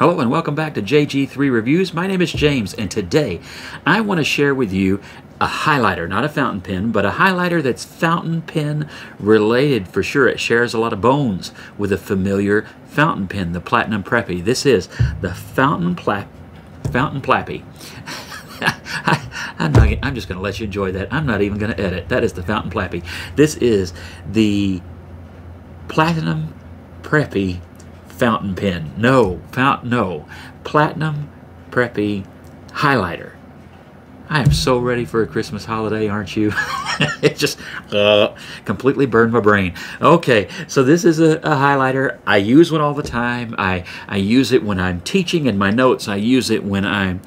Hello and welcome back to JG3 Reviews. My name is James, and today I want to share with you a highlighter, not a fountain pen, but a highlighter that's fountain pen related for sure. It shares a lot of bones with a familiar fountain pen, the Platinum Preppy. This is the Fountain Plappy. I'm just going to let you enjoy that. I'm not even going to edit. That is the Fountain Plappy. This is the Platinum Preppy fountain pen. No, Platinum Preppy highlighter. I am so ready for a Christmas holiday, aren't you? It just completely burned my brain. Okay, so this is a highlighter. I use one all the time. I use it when I'm teaching in my notes. I use it when I'm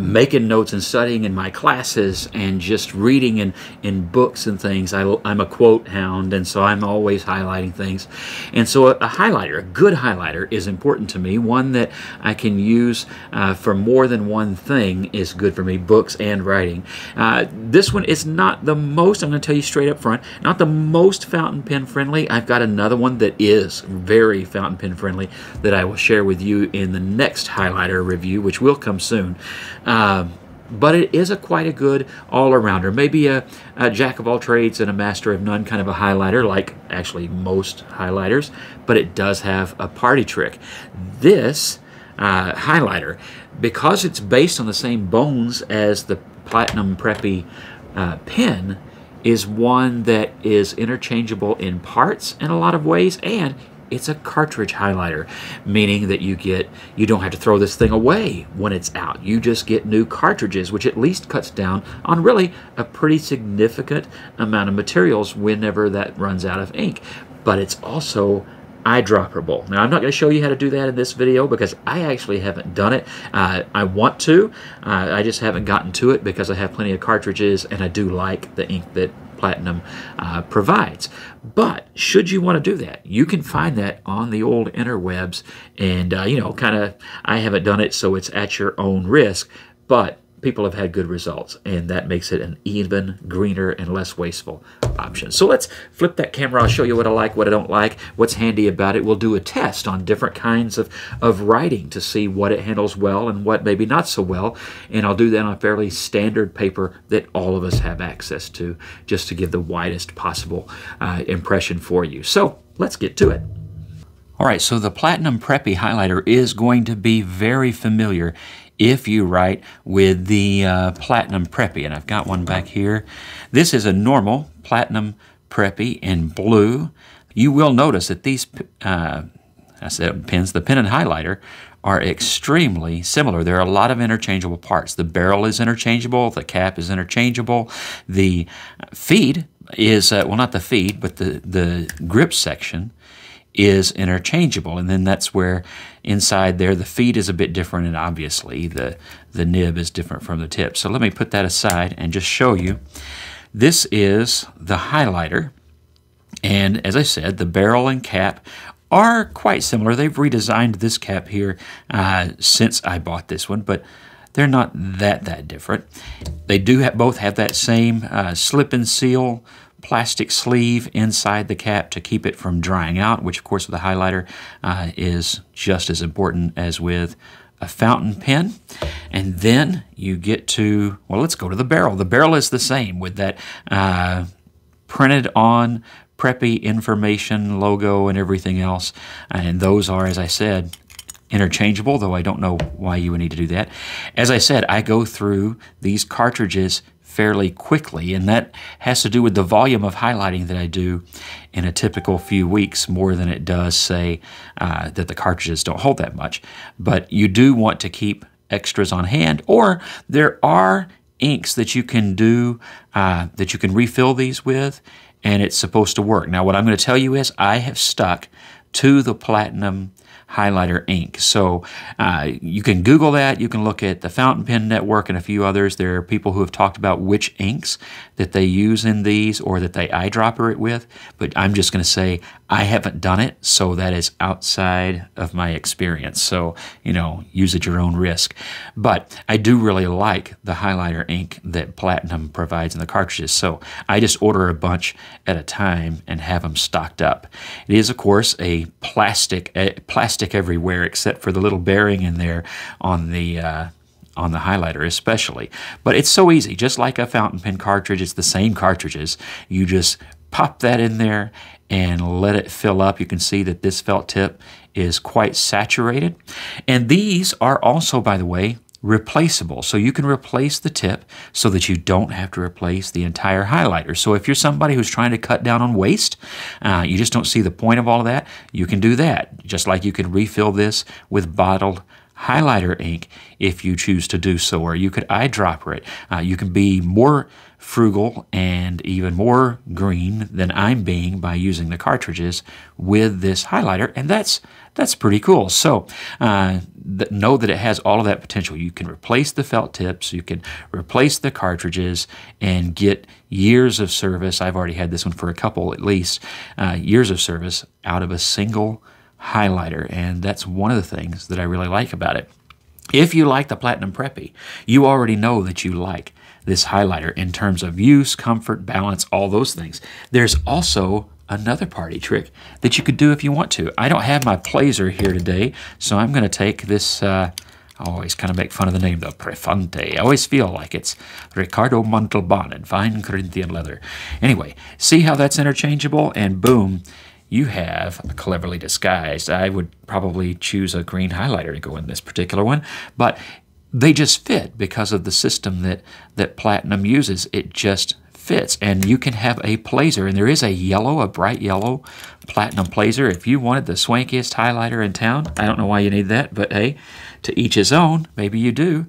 making notes and studying in my classes and just reading in books and things. I'm a quote hound, and so I'm always highlighting things. And so a highlighter, a good highlighter, is important to me. One that I can use for more than one thing is good for me, books and writing. This one is not the most, I'm going to tell you straight up front, not the most fountain pen friendly. I've got another one that is very fountain pen friendly that I will share with you in the next highlighter review, which will come soon. But it is quite a good all-arounder, maybe a jack of all trades and a master of none kind of a highlighter, like actually most highlighters, but it does have a party trick. This highlighter, because it's based on the same bones as the Platinum Preppy pen, is one that is interchangeable in parts in a lot of ways, and it's a cartridge highlighter, meaning that you don't have to throw this thing away when it's out. You just get new cartridges, which at least cuts down on really a pretty significant amount of materials whenever that runs out of ink. But it's also eye-droppable. Now, I'm not going to show you how to do that in this video because I actually haven't done it. I want to. I just haven't gotten to it because I have plenty of cartridges and I do like the ink that Platinum provides. But should you want to do that, you can find that on the old interwebs, and you know, kind of, I haven't done it, so it's at your own risk, but people have had good results, and that makes it an even greener and less wasteful option. So let's flip that camera. I'll show you what I like, what I don't like, what's handy about it. We'll do a test on different kinds of writing to see what it handles well and what maybe not so well, and I'll do that on a fairly standard paper that all of us have access to, just to give the widest possible impression for you. So let's get to it. All right, so the Platinum Preppy highlighter is going to be very familiar if you write with the Platinum Preppy, and I've got one back here. This is a normal Platinum Preppy in blue. You will notice that these pens, the pen and highlighter, are extremely similar. There are a lot of interchangeable parts. The barrel is interchangeable, the cap is interchangeable, the feed is, well, not the feed, but the grip section is interchangeable, and then that's where inside there the feed is a bit different, and obviously the nib is different from the tip. So let me put that aside and just show you. This is the highlighter, and as I said, the barrel and cap are quite similar. They've redesigned this cap here since I bought this one, but they're not that different. They do both have that same slip and seal plastic sleeve inside the cap to keep it from drying out, which of course with a highlighter is just as important as with a fountain pen. And then you get to, well, let's go to the barrel. The barrel is the same with that printed on Preppy information logo and everything else, and those are, as I said, interchangeable, though I don't know why you would need to do that. As I said, I go through these cartridges fairly quickly, and that has to do with the volume of highlighting that I do in a typical few weeks, more than it does say that the cartridges don't hold that much. But you do want to keep extras on hand, or there are inks that you can do, that you can refill these with, and it's supposed to work. Now, what I'm going to tell you is I have stuck to the Platinum highlighter ink. So you can Google that. You can look at the Fountain Pen Network and a few others. There are people who have talked about which inks that they use in these or that they eyedropper it with. But I'm just going to say I haven't done it, so that is outside of my experience. So, you know, use at your own risk. But I do really like the highlighter ink that Platinum provides in the cartridges. So I just order a bunch at a time and have them stocked up. It is, of course, a literally plastic everywhere except for the little bearing in there on the highlighter especially. But it's so easy, just like a fountain pen cartridge. It's the same cartridges. You just pop that in there and let it fill up. You can see that this felt tip is quite saturated. And these are also, by the way, replaceable. So you can replace the tip so that you don't have to replace the entire highlighter. So if you're somebody who's trying to cut down on waste, you just don't see the point of all of that, you can do that. Just like you could refill this with bottled highlighter ink if you choose to do so, or you could eyedropper it. You can be more frugal and even more green than I'm being by using the cartridges with this highlighter, and that's pretty cool. So know that it has all of that potential. You can replace the felt tips, you can replace the cartridges, and get years of service. I've already had this one for a couple at least, years of service out of a single highlighter, and that's one of the things that I really like about it. If you like the Platinum Preppy, you already know that you like this highlighter in terms of use, comfort, balance, all those things. There's also another party trick that you could do if you want to. I don't have my Placer here today, so I'm going to take this, I always kind of make fun of the name, the Prefante. I always feel like it's Ricardo Montalban in fine Corinthian leather. Anyway, see how that's interchangeable, and boom, you have a cleverly disguised. I would probably choose a green highlighter to go in this particular one, but they just fit because of the system that Platinum uses. It just fits, and you can have a Placer, and there is a bright yellow Platinum Placer. If you wanted the swankiest highlighter in town, I don't know why you need that, but hey, to each his own. Maybe you do.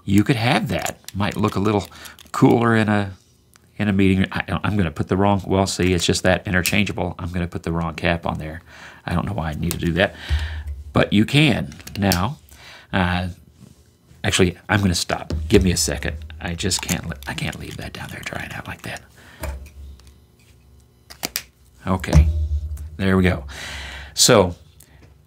You could have that. Might look a little cooler in a meeting. I'm going to put the wrong, well, see, it's just that interchangeable. I'm going to put the wrong cap on there. I don't know why I need to do that, but you can now. Actually, I'm going to stop. Give me a second. I just I can't leave that down there drying out like that. Okay, there we go. So,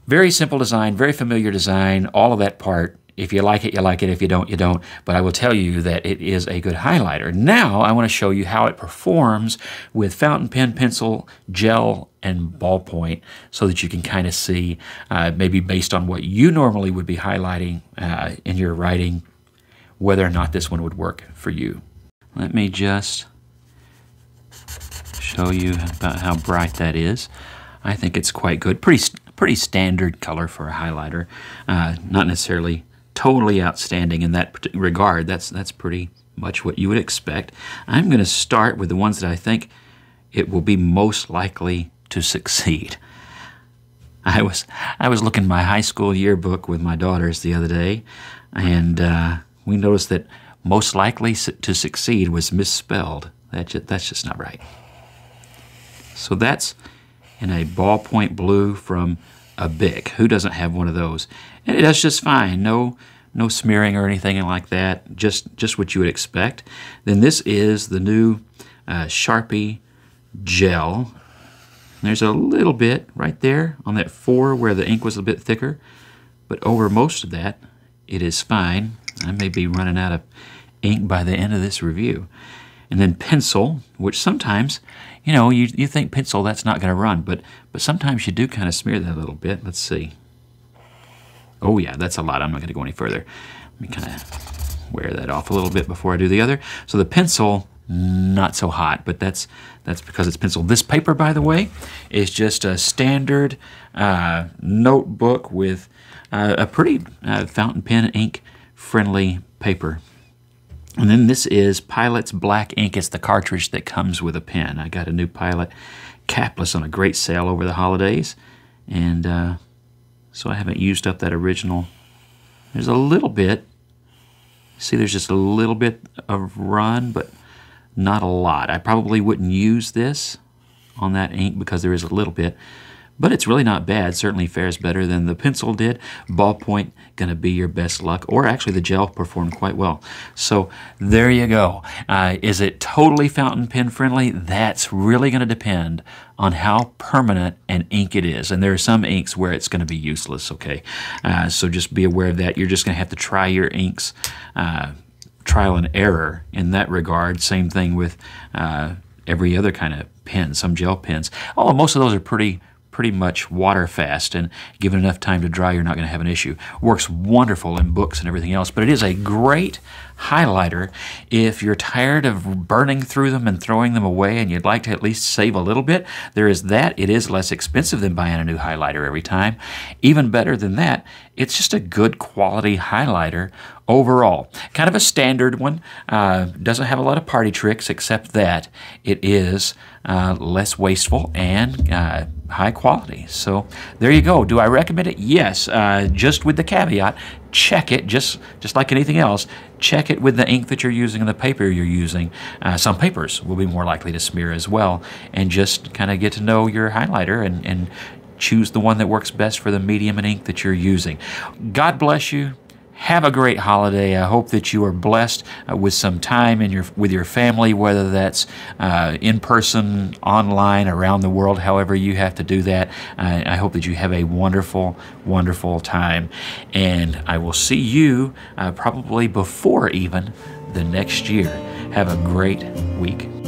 very simple design, very familiar design, all of that part. If you like it, you like it. If you don't, you don't. But I will tell you that it is a good highlighter. Now, I want to show you how it performs with fountain pen, pencil, gel, and ballpoint so that you can kind of see, maybe based on what you normally would be highlighting in your writing, whether or not this one would work for you. Let me just show you about how bright that is. I think it's quite good. Pretty standard color for a highlighter. Not necessarily totally outstanding in that regard. That's pretty much what you would expect. I'm going to start with the ones that I think it will be most likely to succeed. I was looking at my high school yearbook with my daughters the other day, and we noticed that most likely to succeed was misspelled. That's just not right. So that's in a ballpoint blue from a Bic. Who doesn't have one of those? And it does just fine. No smearing or anything like that. Just what you would expect. Then this is the new Sharpie gel. There's a little bit right there on that 4 where the ink was a bit thicker, but over most of that, it is fine. I may be running out of ink by the end of this review. And then pencil, which sometimes, you know, you think pencil, that's not going to run, but sometimes you do kind of smear that a little bit. Let's see. Oh yeah, that's a lot. I'm not going to go any further. Let me kind of wear that off a little bit before I do the other. So the pencil, not so hot, but that's because it's pencil. This paper, by the way, is just a standard notebook with a pretty fountain pen ink friendly paper. And then this is Pilot's Black Ink. It's the cartridge that comes with a pen. I got a new Pilot capless on a great sale over the holidays, and so I haven't used up that original. There's a little bit. See, there's just a little bit of run, but not a lot. I probably wouldn't use this on that ink because there is a little bit, but it's really not bad. Certainly fares better than the pencil did. Ballpoint gonna be your best luck, or actually the gel performed quite well. So there you go. Is it totally fountain pen friendly? That's really gonna depend on how permanent an ink it is. And there are some inks where it's gonna be useless, okay? So just be aware of that. You're just gonna have to try your inks, trial and error in that regard. Same thing with every other kind of pen, some gel pens. Although most of those are pretty pretty much water fast, and given enough time to dry, you're not going to have an issue. Works wonderful in books and everything else, but it is a great highlighter if you're tired of burning through them and throwing them away and you'd like to at least save a little bit. There is that. It is less expensive than buying a new highlighter every time. Even better than that, it's just a good quality highlighter overall. Kind of a standard one. Doesn't have a lot of party tricks, except that it is less wasteful and high quality. So there you go. Do I recommend it? Yes. Just with the caveat, check it, just like anything else, check it with the ink that you're using and the paper you're using. Some papers will be more likely to smear as well, and just kind of get to know your highlighter and choose the one that works best for the medium and ink that you're using. God bless you. Have a great holiday. I hope that you are blessed with some time with your family, whether that's in person, online, around the world, however you have to do that. I hope that you have a wonderful, wonderful time. And I will see you probably before even the next year. Have a great week.